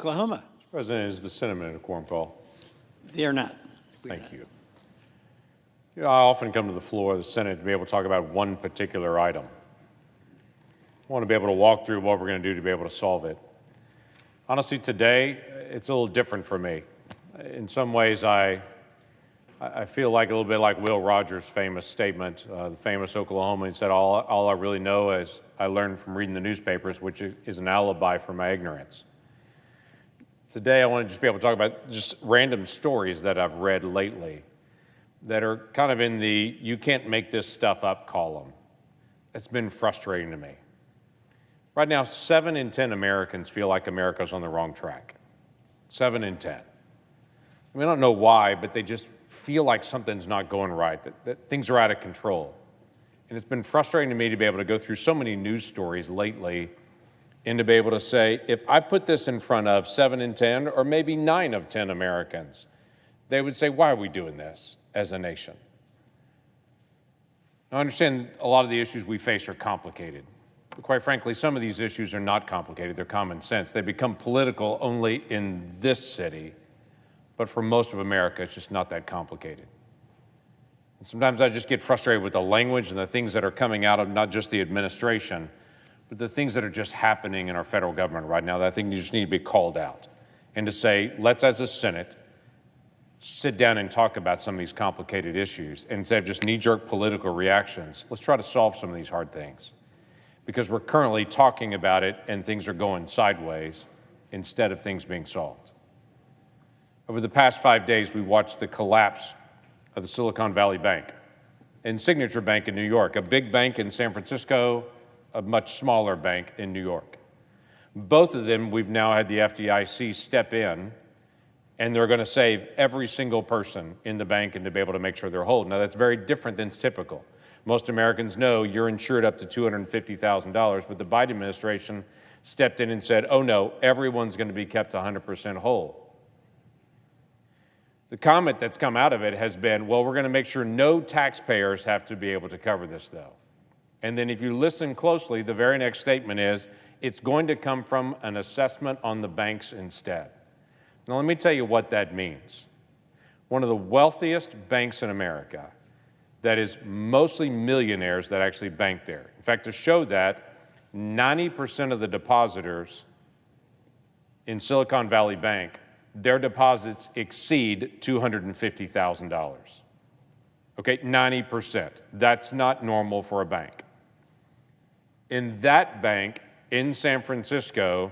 Oklahoma. Mr. President, is the Senate minute a quorum call? They are not. Thank you. You know, I often come to the floor of the Senate to be able to talk about one particular item. I want to be able to walk through what we're going to do to be able to solve it. Honestly, today, it's a little different for me. In some ways, I feel like a little bit like Will Rogers' famous statement, the famous Oklahoman. He said, all I really know is I learned from reading the newspapers, which is an alibi for my ignorance. Today, I want to just be able to talk about just random stories that I've read lately that are kind of in the you can't make this stuff up column. It's been frustrating to me. Right now, 7 in 10 Americans feel like America's on the wrong track. 7 in 10. I mean, I don't know why, but they just feel like something's not going right, that things are out of control. And it's been frustrating to me to be able to go through so many news stories lately and to be able to say, if I put this in front of 7 in 10 or maybe 9 of 10 Americans, they would say, why are we doing this as a nation? Now, I understand a lot of the issues we face are complicated. But quite frankly, some of these issues are not complicated. They're common sense. They become political only in this city. But for most of America, it's just not that complicated. And sometimes I just get frustrated with the language and the things that are coming out of not just the administration, but the things that are just happening in our federal government right now that I think you just need to be called out. And to say, let's as a Senate sit down and talk about some of these complicated issues. And instead of just knee-jerk political reactions, let's try to solve some of these hard things. Because we're currently talking about it and things are going sideways instead of things being solved. Over the past 5 days, we've watched the collapse of the Silicon Valley Bank and Signature Bank in New York, a big bank in San Francisco, a much smaller bank in New York. Both of them, we've now had the FDIC step in, and they're going to save every single person in the bank and to be able to make sure they're whole. Now, that's very different than typical. Most Americans know you're insured up to $250,000, but the Biden administration stepped in and said, oh no, everyone's going to be kept 100% whole. The comment that's come out of it has been, well, we're going to make sure no taxpayers have to be able to cover this, though. And then if you listen closely, the very next statement is, it's going to come from an assessment on the banks instead. Now, let me tell you what that means. One of the wealthiest banks in America that is mostly millionaires that actually bank there. In fact, to show that, 90% of the depositors in Silicon Valley Bank, their deposits exceed $250,000. Okay, 90%. That's not normal for a bank. In that bank in San Francisco,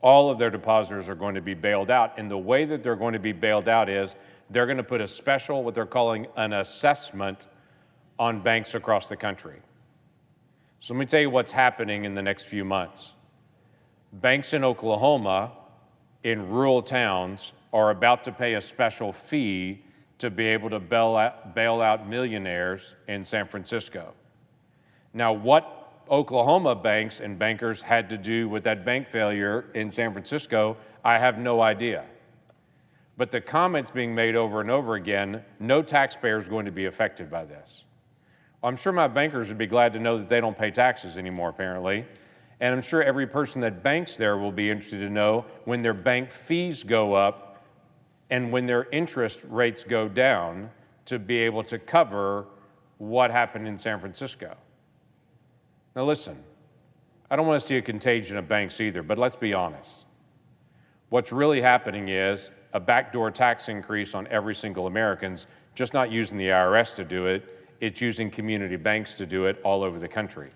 all of their depositors are going to be bailed out. And the way that they're going to be bailed out is they're going to put a special, what they're calling an assessment on banks across the country. So let me tell you what's happening in the next few months. Banks in Oklahoma, in rural towns, are about to pay a special fee to be able to bail out millionaires in San Francisco. Now, what Oklahoma banks and bankers had to do with that bank failure in San Francisco, I have no idea. But the comments being made over and over again, no taxpayer is going to be affected by this. I'm sure my bankers would be glad to know that they don't pay taxes anymore, apparently. And I'm sure every person that banks there will be interested to know when their bank fees go up and when their interest rates go down to be able to cover what happened in San Francisco. Now listen, I don't want to see a contagion of banks either, but let's be honest. What's really happening is a backdoor tax increase on every single American's, just not using the IRS to do it, it's using community banks to do it all over the country.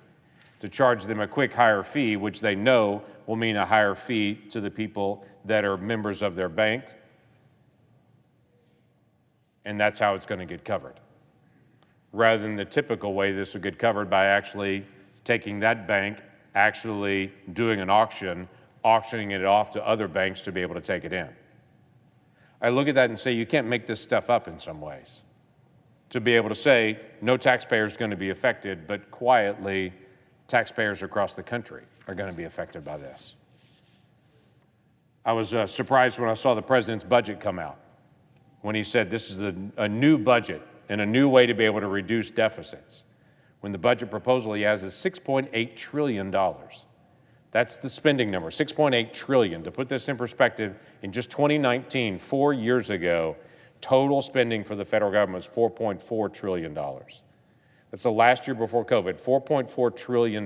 To charge them a quick higher fee, which they know will mean a higher fee to the people that are members of their banks. And that's how it's going to get covered. Rather than the typical way this would get covered by actually taking that bank, actually doing an auction, auctioning it off to other banks to be able to take it in. I look at that and say, you can't make this stuff up in some ways. To be able to say, no taxpayer is going to be affected, but quietly, taxpayers across the country are going to be affected by this. I was surprised when I saw the president's budget come out, when he said this is a new budget and a new way to be able to reduce deficits. When the budget proposal he has is $6.8 trillion. That's That's the spending number, $6.8 trillion. To put this in perspective, in just 2019, 4 years ago, total spending for the federal government was $4.4 trillion. That's the last year before COVID, $4.4 trillion.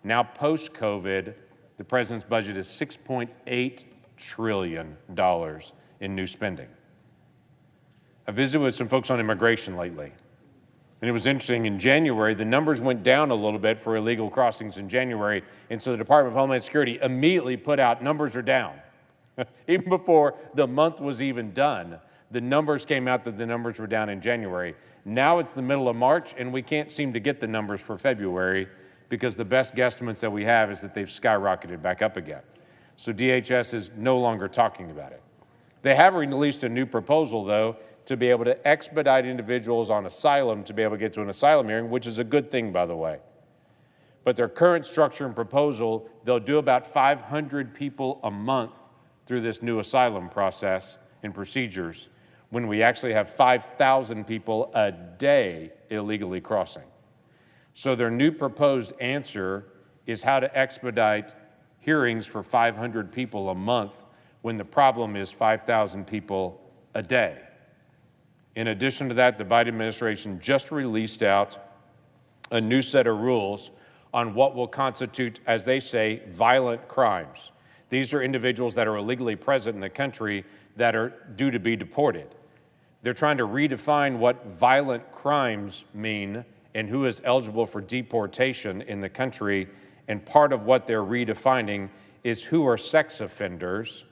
Now, post-COVID, the president's budget is $6.8 trillion in new spending. I visited with some folks on immigration lately, and it was interesting. In January, the numbers went down a little bit for illegal crossings in January, and so the Department of Homeland Security immediately put out, numbers are down. Even before the month was even done, the numbers came out that the numbers were down in January. Now it's the middle of March, and we can't seem to get the numbers for February because the best guesstimates that we have is that they've skyrocketed back up again. So DHS is no longer talking about it. They have released a new proposal, though, to be able to expedite individuals on asylum to be able to get to an asylum hearing, which is a good thing, by the way. But their current structure and proposal, they'll do about 500 people a month through this new asylum process and procedures, when we actually have 5,000 people a day illegally crossing. So their new proposed answer is how to expedite hearings for 500 people a month when the problem is 5,000 people a day. In addition to that, the Biden administration just released out a new set of rules on what will constitute, as they say, violent crimes. These are individuals that are illegally present in the country that are due to be deported. They're trying to redefine what violent crimes mean and who is eligible for deportation in the country. And part of what they're redefining is who are sex offenders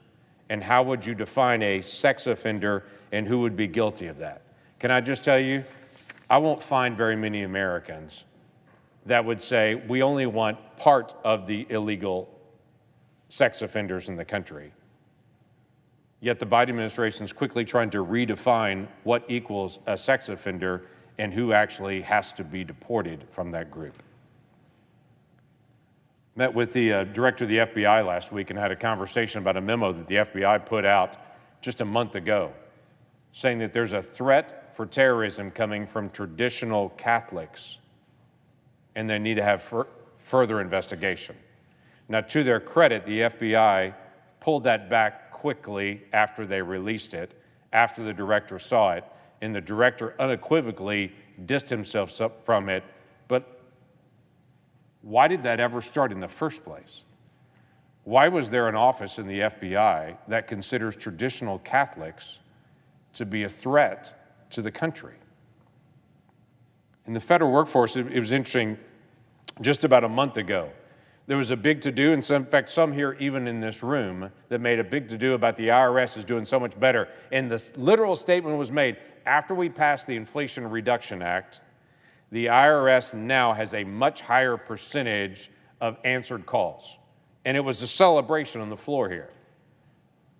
and how would you define a sex offender and who would be guilty of that. Can I just tell you, I won't find very many Americans that would say we only want part of the illegal sex offenders in the country. Yet the Biden administration is quickly trying to redefine what equals a sex offender and who actually has to be deported from that group. Met with the director of the FBI last week and had a conversation about a memo that the FBI put out just a month ago, saying that there's a threat for terrorism coming from traditional Catholics, and they need to have further investigation. Now, to their credit, the FBI pulled that back quickly after they released it, after the director saw it, and the director unequivocally distanced himself from it. But why did that ever start in the first place? Why was there an office in the FBI that considers traditional Catholics to be a threat to the country? In the federal workforce, it was interesting, just about a month ago, there was a big to-do, and in fact, some here, even in this room, that made a big to-do about the IRS is doing so much better. And the literal statement was made, after we passed the Inflation Reduction Act, the IRS now has a much higher percentage of answered calls. And it was a celebration on the floor here.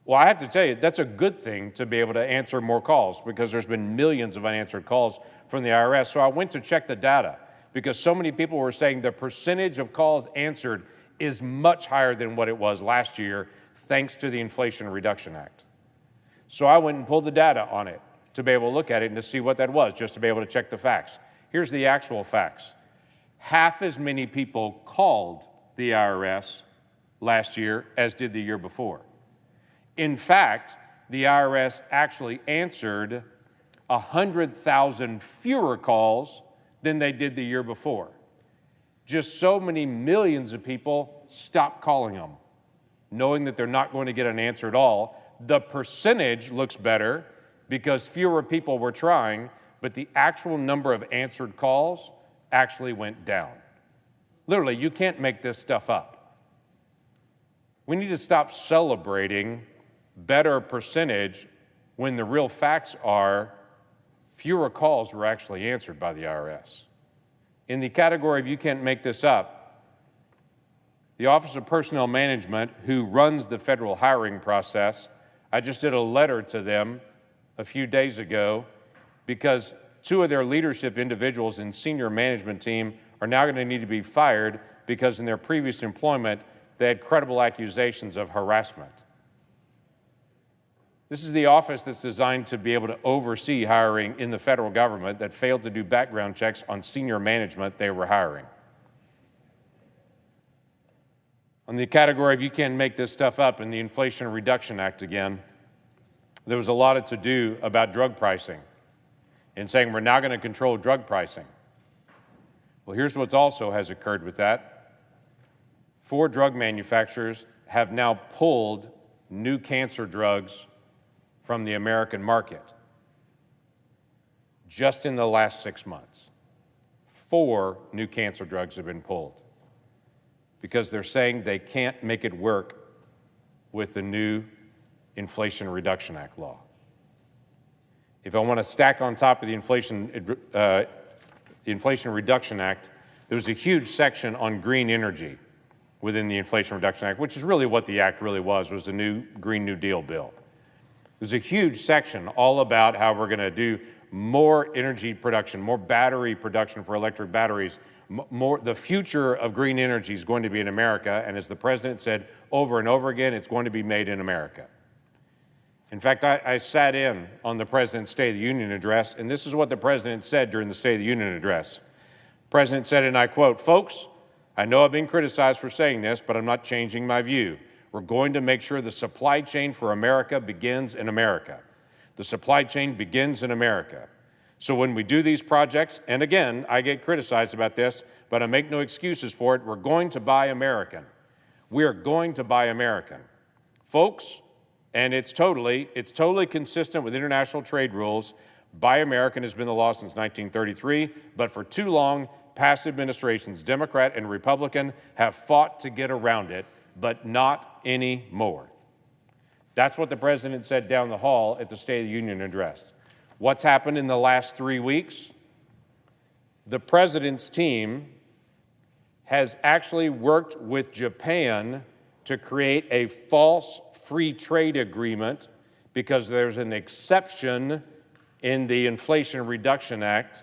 Well, I have to tell you, that's a good thing to be able to answer more calls because there's been millions of unanswered calls from the IRS. So I went to check the data, because so many people were saying the percentage of calls answered is much higher than what it was last year, thanks to the Inflation Reduction Act. So I went and pulled the data on it to be able to look at it and to see what that was, just to be able to check the facts. Here's the actual facts. Half as many people called the IRS last year as did the year before. In fact, the IRS actually answered 100,000 fewer calls than they did the year before. Just so many millions of people stopped calling them, knowing that they're not going to get an answer at all. The percentage looks better because fewer people were trying, but the actual number of answered calls actually went down. Literally, you can't make this stuff up. We need to stop celebrating better percentage when the real facts are fewer calls were actually answered by the IRS. In the category of you can't make this up, the Office of Personnel Management, who runs the federal hiring process, I just did a letter to them a few days ago because two of their leadership individuals in senior management team are now going to need to be fired because in their previous employment, they had credible accusations of harassment. This is the office that's designed to be able to oversee hiring in the federal government that failed to do background checks on senior management they were hiring. On the category of you can't make this stuff up, in the Inflation Reduction Act again, there was a lot of to-do about drug pricing and saying we're now going to control drug pricing. Well, here's what also has occurred with that. 4 drug manufacturers have now pulled new cancer drugs from the American market just in the last 6 months. 4 new cancer drugs have been pulled because they're saying they can't make it work with the new Inflation Reduction Act law. If I want to stack on top of the Inflation Reduction Act, there was a huge section on green energy within the Inflation Reduction Act, which is really what the act really was a new Green New Deal bill. There's a huge section all about how we're going to do more energy production, more battery production for electric batteries. The future of green energy is going to be in America, and as the president said over and over again, it's going to be made in America. In fact, I sat in on the President's State of the Union address, and this is what the President said during the State of the Union address. The President said, and I quote, "Folks, I know I've been criticized for saying this, but I'm not changing my view. We're going to make sure the supply chain for America begins in America. The supply chain begins in America. So when we do these projects, and again, I get criticized about this, but I make no excuses for it, we're going to buy American. We are going to buy American. Folks, and it's totally consistent with international trade rules. Buy American has been the law since 1933, but for too long, past administrations, Democrat and Republican, have fought to get around it, but not anymore." That's what the President said down the hall at the State of the Union address. What's happened in the last 3 weeks? The President's team has actually worked with Japan to create a false free trade agreement because there's an exception in the Inflation Reduction Act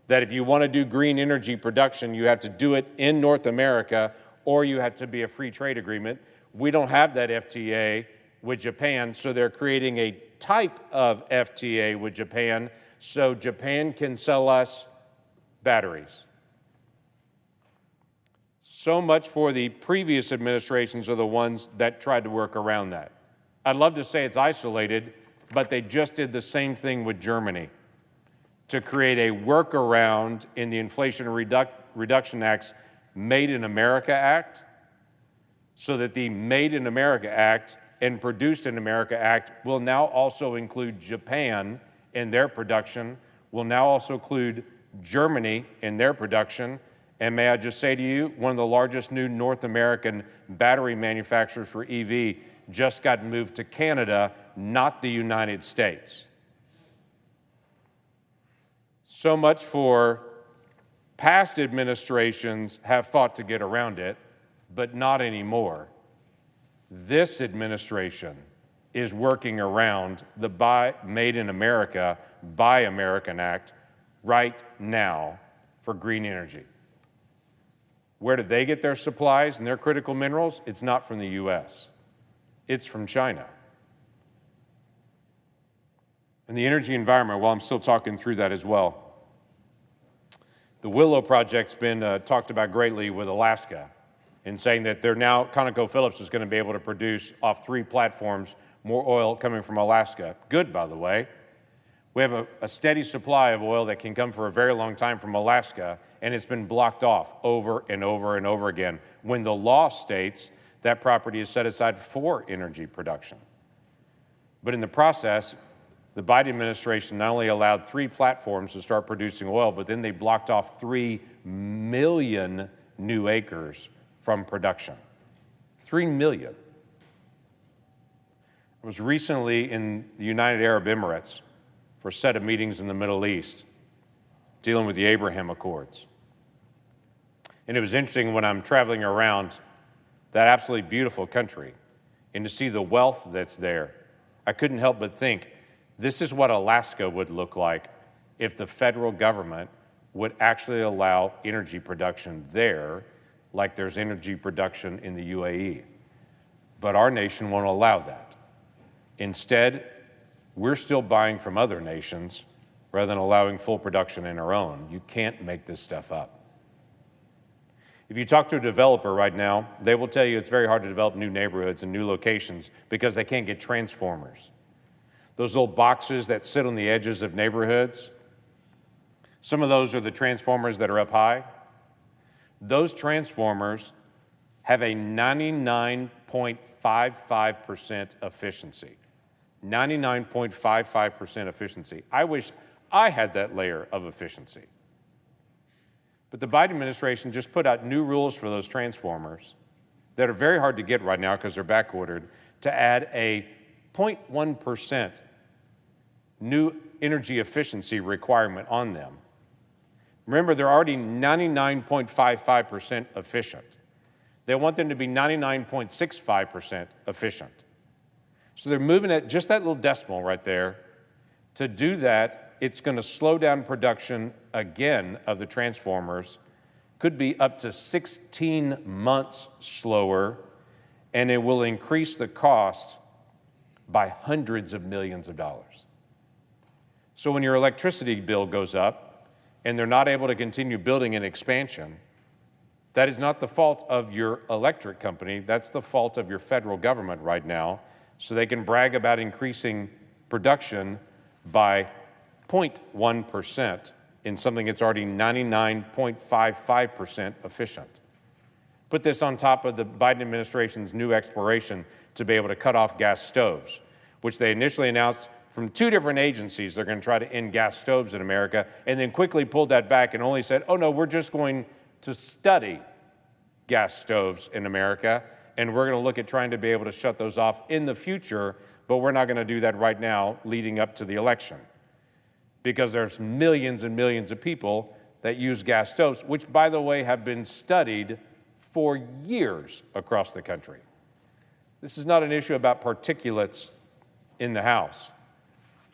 that if you want to do green energy production, you have to do it in North America or you have to be a free trade agreement. We don't have that FTA with Japan, so they're creating a type of FTA with Japan so Japan can sell us batteries. So much for the previous administrations are the ones that tried to work around that. I'd love to say it's isolated, but they just did the same thing with Germany to create a workaround in the Inflation Reduction Act's Made in America Act so that the Made in America Act and Produced in America Act will now also include Japan in their production, will now also include Germany in their production. And may I just say to you, one of the largest new North American battery manufacturers for EV just got moved to Canada, not the United States. So much for past administrations have fought to get around it, but not anymore. This administration is working around the Made in America, Buy American Act right now for green energy. Where do they get their supplies and their critical minerals? It's not from the U.S. It's from China. And the energy environment, while I'm still talking through that as well, the Willow Project's been talked about greatly with Alaska in saying that they're now, ConocoPhillips is going to be able to produce off 3 platforms more oil coming from Alaska. Good, by the way. We have a steady supply of oil that can come for a very long time from Alaska, and it's been blocked off over and over and over again when the law states that property is set aside for energy production. But in the process, the Biden administration not only allowed 3 platforms to start producing oil, but then they blocked off 3 million new acres from production. 3 million. I was recently in the United Arab Emirates for a set of meetings in the Middle East, dealing with the Abraham Accords. And it was interesting when I'm traveling around that absolutely beautiful country and to see the wealth that's there. I couldn't help but think, this is what Alaska would look like if the federal government would actually allow energy production there, like there's energy production in the UAE. But our nation won't allow that. Instead, we're still buying from other nations rather than allowing full production in our own. You can't make this stuff up. If you talk to a developer right now, they will tell you it's very hard to develop new neighborhoods and new locations because they can't get transformers. Those little boxes that sit on the edges of neighborhoods, some of those are the transformers that are up high. Those transformers have a 99.55% efficiency. 99.55% efficiency. I wish I had that layer of efficiency. But the Biden administration just put out new rules for those transformers that are very hard to get right now because they're backordered, to add a 0.1% new energy efficiency requirement on them. Remember, they're already 99.55% efficient. They want them to be 99.65% efficient. So they're moving at just that little decimal right there. To do that, it's going to slow down production again of the transformers, could be up to 16 months slower, and it will increase the cost by hundreds of millions of dollars. So when your electricity bill goes up and they're not able to continue building an expansion, that is not the fault of your electric company, that's the fault of your federal government right now, so they can brag about increasing production by 0.1% in something that's already 99.55% efficient. Put this on top of the Biden administration's new exploration to be able to cut off gas stoves, which they initially announced from 2 different agencies they're going to try to end gas stoves in America, and then quickly pulled that back and only said, oh no, we're just going to study gas stoves in America, and we're going to look at trying to be able to shut those off in the future, but we're not going to do that right now leading up to the election. Because there's millions and millions of people that use gas stoves, which, by the way, have been studied for years across the country. This is not an issue about particulates in the House.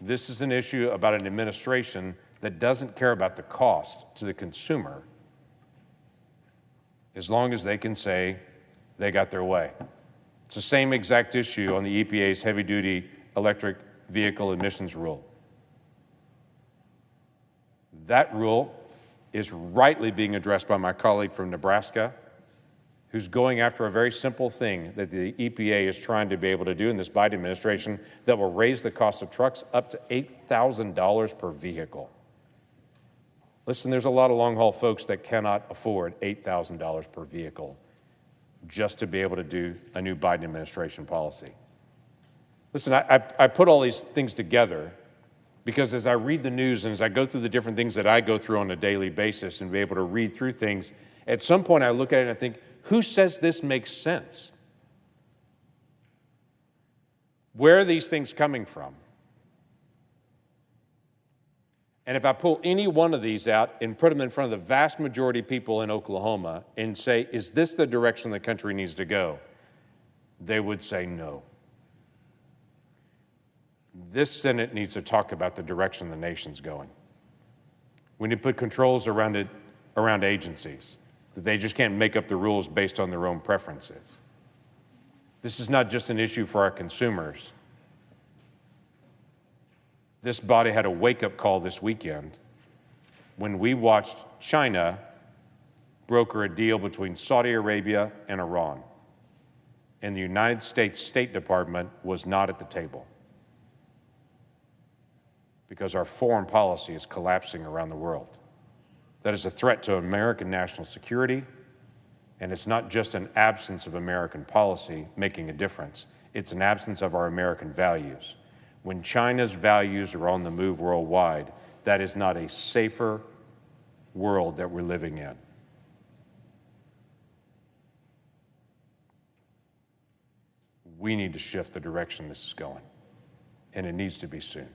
This is an issue about an administration that doesn't care about the cost to the consumer as long as they can say they got their way. It's the same exact issue on the EPA's heavy-duty electric vehicle emissions rule. That rule is rightly being addressed by my colleague from Nebraska, who's going after a very simple thing that the EPA is trying to be able to do in this Biden administration that will raise the cost of trucks up to $8,000 per vehicle. Listen, there's a lot of long-haul folks that cannot afford $8,000 per vehicle just to be able to do a new Biden administration policy. Listen, I put all these things together because as I read the news and as I go through the different things that I go through on a daily basis and be able to read through things, at some point I look at it and I think, who says this makes sense? Where are these things coming from? And if I pull any one of these out and put them in front of the vast majority of people in Oklahoma and say, is this the direction the country needs to go? They would say no. This Senate needs to talk about the direction the nation's going. We need to put controls around it, around agencies, that they just can't make up the rules based on their own preferences. This is not just an issue for our consumers. This body had a wake-up call this weekend when we watched China broker a deal between Saudi Arabia and Iran, and the United States State Department was not at the table because our foreign policy is collapsing around the world. That is a threat to American national security, and it's not just an absence of American policy making a difference. It's an absence of our American values. When China's values are on the move worldwide, that is not a safer world that we're living in. We need to shift the direction this is going, and it needs to be soon.